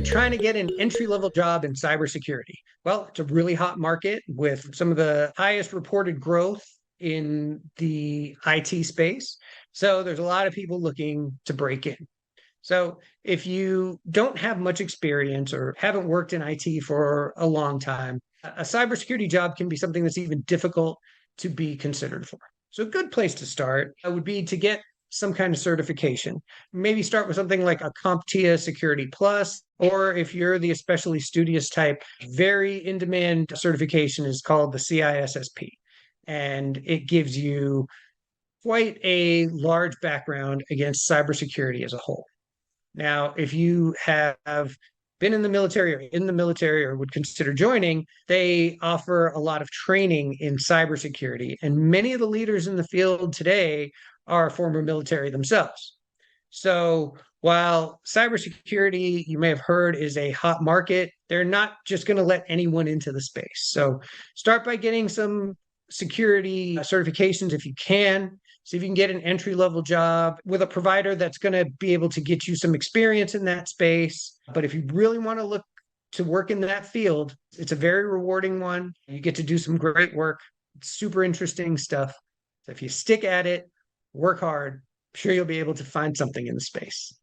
You're trying to get an entry-level job in cybersecurity. Well, it's a really hot market with some of the highest reported growth in the IT space. So there's a lot of people looking to break in. So if you don't have much experience or haven't worked in IT for a long time, a cybersecurity job can be something that's even difficult to be considered for. So a good place to start would be to get some kind of certification. Maybe start with something like a CompTIA Security Plus, or if you're the especially studious type, very in-demand certification is called the CISSP. And it gives you quite a large background against cybersecurity as a whole. Now, if you have been in the military or would consider joining, they offer a lot of training in cybersecurity. And many of the leaders in the field today are former military themselves. So while cybersecurity, you may have heard, is a hot market, they're not just going to let anyone into the space. So start by getting some security certifications if you can. See if you can get an entry level job with a provider that's going to be able to get you some experience in that space. But if you really want to look to work in that field, it's a very rewarding one. You get to do some great work, super interesting stuff. So if you stick at it, work hard, I'm sure you'll be able to find something in the space.